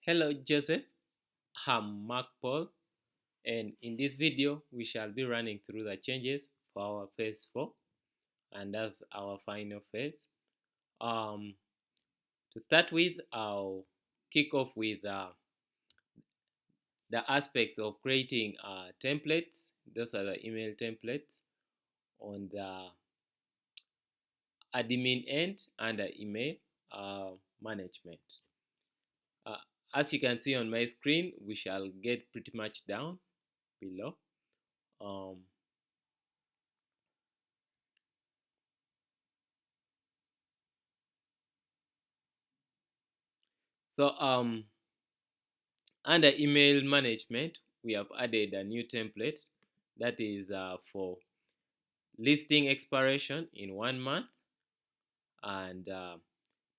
Hello Joseph, I'm Mark Paul, and in this video we shall be running through the changes for our phase 4, and that's our final phase. To start with, I'll kick off with the aspects of creating templates. Those are the email templates on the admin end and the email management. Uh, as you can see on my screen, we shall get pretty much down below. Um, so under email management, we have added a new template that is for listing expiration in 1 month, and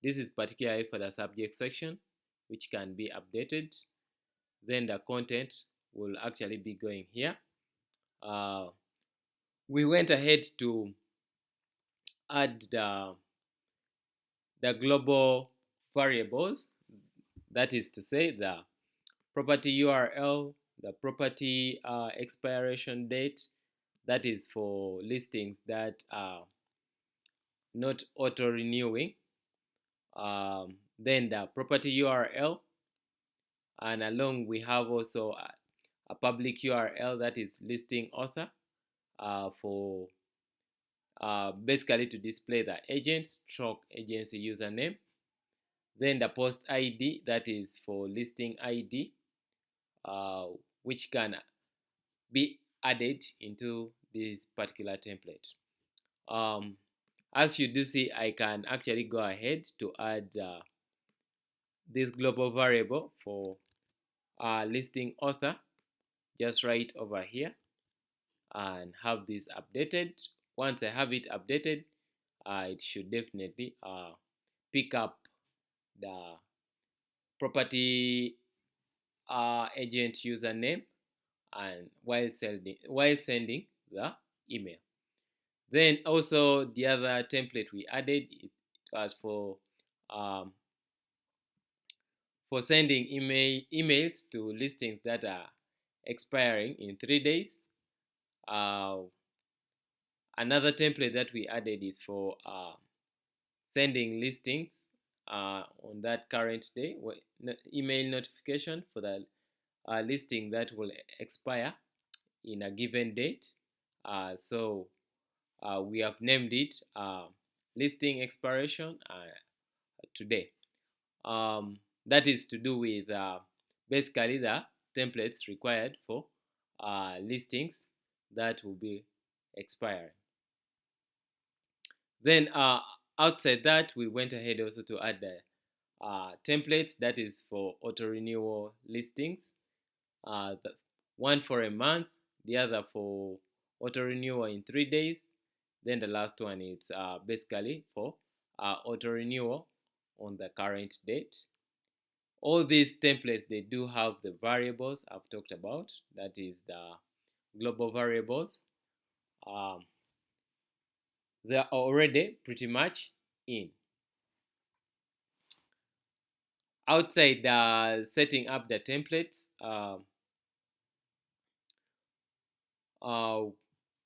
this is particularly for the subject section, which can be updated. Then the content will actually be going here. We went ahead to add the global variables, that is to say the property URL, the property expiration date, that is for listings that are not auto renewing. Then the property URL, and along we have also a public URL that is listing author for basically to display the agent stroke agency username. Then the post ID, that is for listing ID, which can be added into this particular template. As you do see, I can actually go ahead to add this global variable for listing author just right over here and have this updated. Once I have it updated, it should definitely pick up the property agent username and while sending the email. Then also the other template we added, it was um, for sending emails to listings that are expiring in 3 days. Another template that we added is for sending listings on that current day, email notification for the listing that will expire in a given date. So we have named it listing expiration today. That is to do with basically the templates required for listings that will be expiring. Then outside that, we went ahead also to add the templates that is for auto renewal listings. The one for a month, the other for auto renewal in 3 days. Then the last one is basically for auto renewal on the current date. All these templates, they do have the variables I've talked about, that is the global variables. They are already pretty much in. Outside setting up the templates,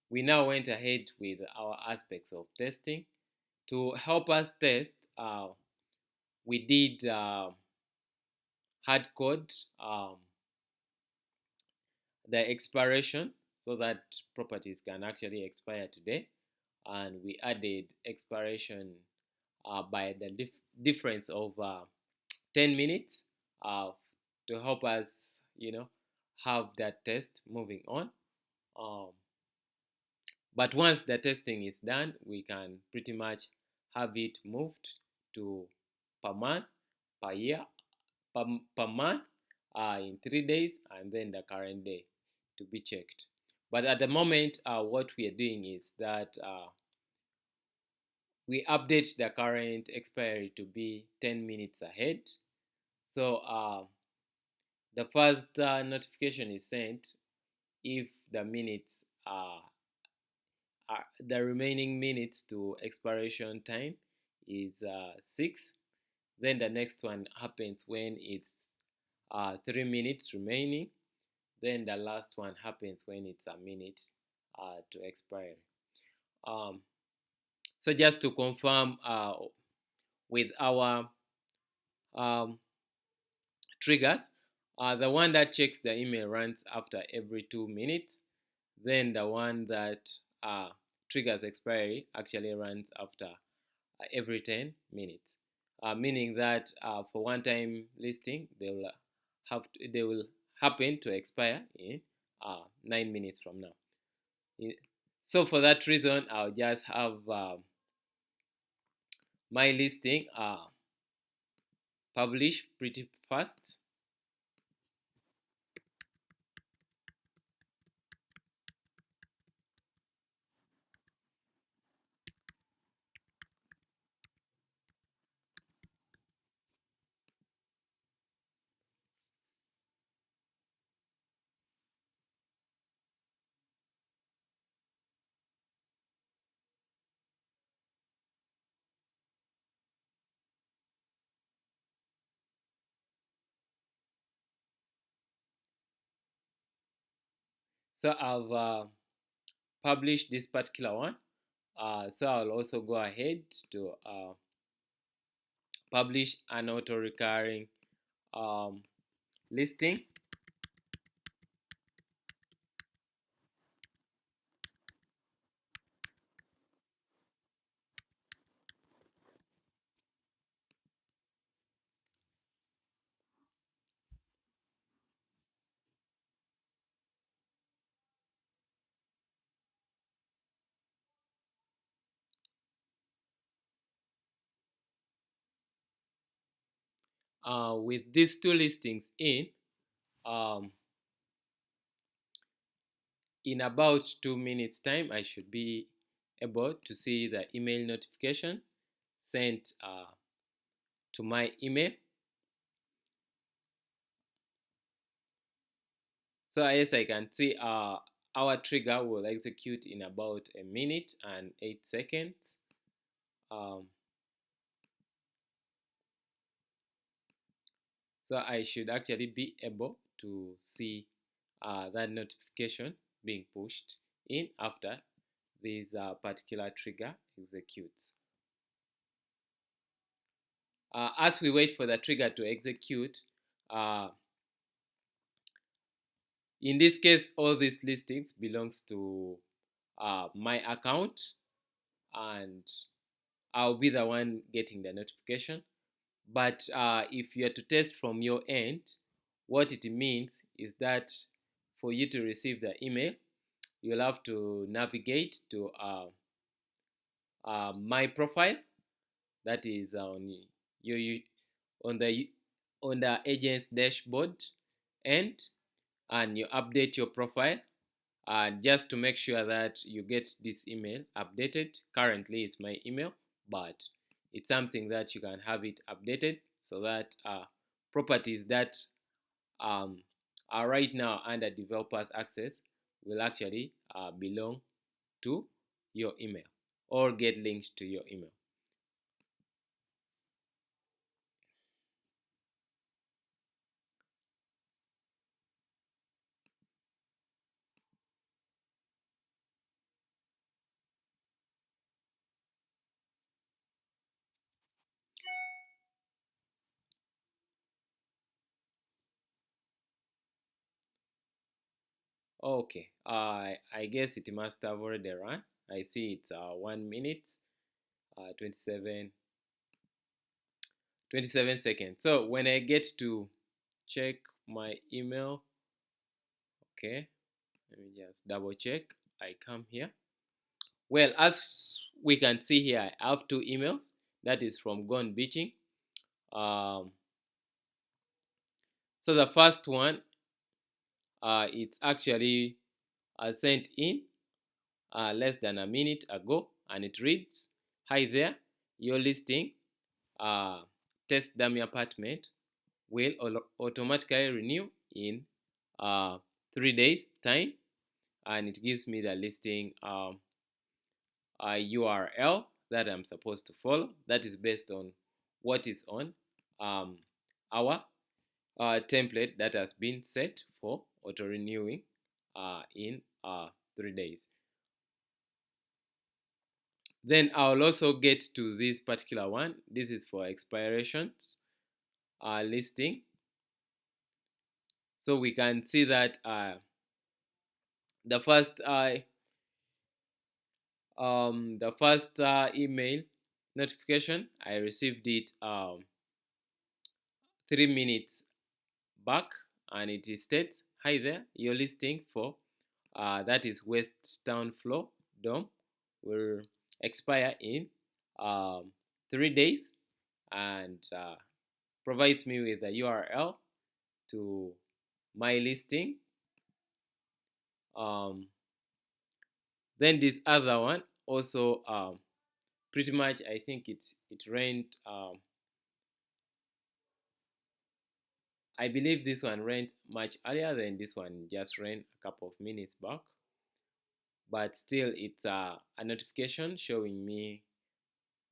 we now went ahead with our aspects of testing. To help us test, we did hard code the expiration so that properties can actually expire today, and we added expiration by the difference of 10 minutes to help us have that test moving on. But once the testing is done, we can pretty much have it moved to per month, per year, per month, in 3 days, and then the current day to be checked. But at the moment, what we are doing is that we update the current expiry to be 10 minutes ahead. So the first notification is sent if the minutes the remaining minutes to expiration time is 6. Then the next one happens when it's 3 minutes remaining. Then the last one happens when it's a minute to expiry. Um, so just to confirm with our um, triggers, the one that checks the email runs after every 2 minutes. Then the one that triggers expiry actually runs after every 10 minutes. Meaning that for one-time listing, they will happen to expire in 9 minutes from now. So for that reason, I'll just have my listing published pretty fast. So I've published this particular one. So I'll also go ahead to publish an auto recurring listing. With these two listings um, in about 2 minutes time, I should be able to see the email notification sent to my email. So as I can see, our trigger will execute in about 1 minute and 8 seconds. Um, so I should actually be able to see that notification being pushed in after this particular trigger executes. As we wait for the trigger to execute, uh, in this case, all these listings belongs to my account, and I'll be the one getting the notification. But if you are to test from your end, what it means is that for you to receive the email, you'll have to navigate to my profile, that is your on the agent's dashboard end, and you update your profile just to make sure that you get this email updated. Currently it's my email, but it's something that you can have it updated so that properties that um, are right now under developers access will actually belong to your email or get linked to your email. Okay, I guess it must have already run. I see it's 1 minute, 27 seconds. So when I get to check my email, okay, let me just double check. I come here. Well, as we can see here, I have two emails. That is from Gone Beaching. Um, so the first one, it's actually sent in less than a minute ago, and it reads, "Hi there, your listing, test dummy apartment, will automatically renew in 3 days time," and it gives me the listing URL that I'm supposed to follow. That is based on what is on our template that has been set for auto renewing in 3 days. Then I'll also get to this particular one. This is for expirations listing. So we can see that the first email notification, I received it 3 minutes back, and it states, "Hi there, your listing for that is West Town Floor Dome will expire in um, 3 days," and provides me with a URL to my listing. Then this other one also pretty much, I think it rent. I believe this one rent much earlier than this one just ran a couple of minutes back, but still it's a notification showing me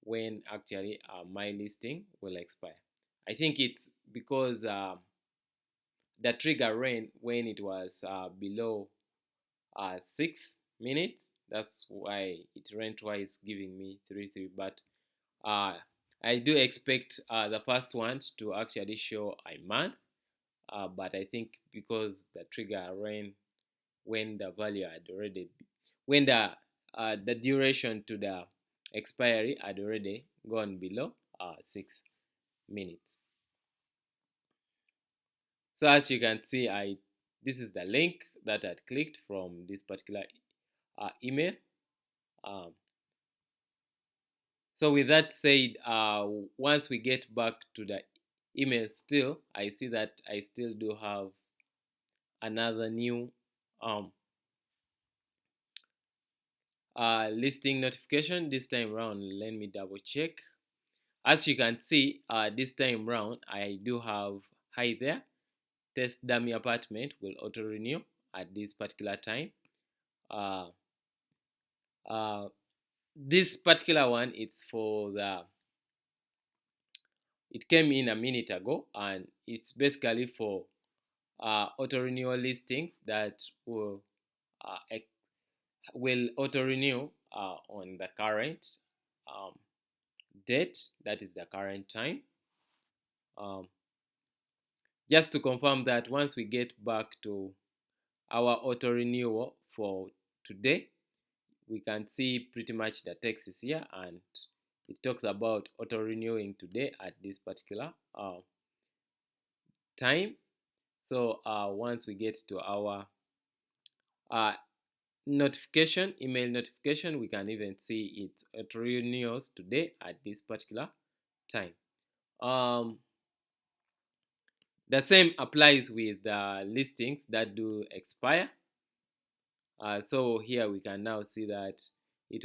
when actually my listing will expire. I think it's because the trigger ran when it was below 6 minutes. That's why it ran twice, giving me 3 but I do expect the first ones to actually show a month, but I think because the trigger ran when the value had already, when the duration to the expiry had already gone below 6 minutes. So as you can see, this is the link that I clicked from this particular email. Um, so with that said, once we get back to the email, still I see that I still do have another new um, listing notification. This time around, let me double check. As you can see, this time round I do have, "Hi there, test dummy apartment will auto renew at this particular time." uh, uh, this particular one, it's for the, it came in a minute ago, and it's basically for auto renewal listings that will auto renew on the current um, date, that is the current time. um, just to confirm that once we get back to our auto renewal for today, we can see pretty much the text is here, and it talks about auto renewing today at this particular time. So once we get to our uh, notification, email notification, we can even see it auto renews today at this particular time. The same applies with listings that do expire. So here we can now see that it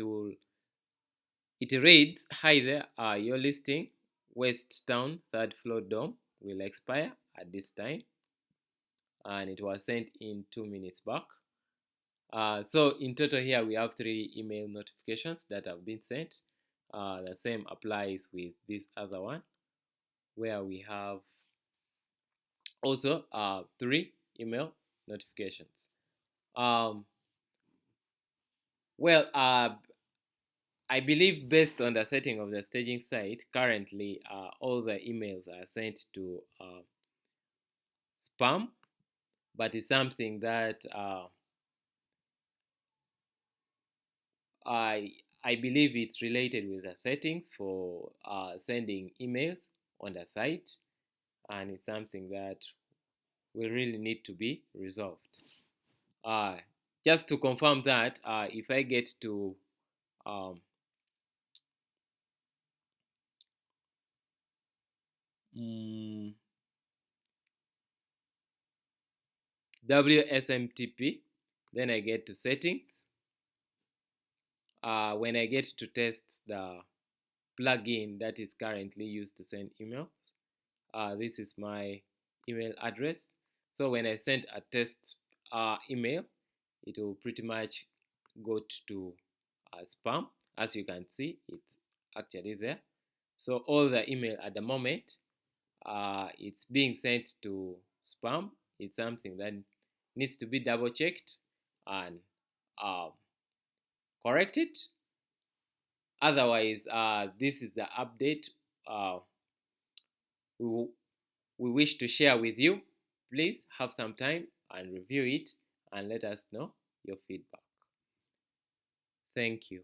reads, "Hi there, your listing West Town third floor dome will expire at this time," and it was sent in 2 minutes back. So in total here we have 3 email notifications that have been sent. The same applies with this other one, where we have also 3 email notifications. Well, I believe based on the setting of the staging site, currently all the emails are sent to spam, but it's something that I believe it's related with the settings for sending emails on the site, and it's something that will really need to be resolved. Uh, just to confirm that, if I get to um, WSMTP, then I get to settings. When I get to test the plugin that is currently used to send email, this is my email address. So when I send a test email, it will pretty much go to spam. As you can see, it's actually there. So all the email at the moment it's being sent to spam. It's something that needs to be double checked and uh, corrected. Otherwise, this is the update uh, we, we wish to share with you. Please have some time and review it and let us know your feedback. Thank you.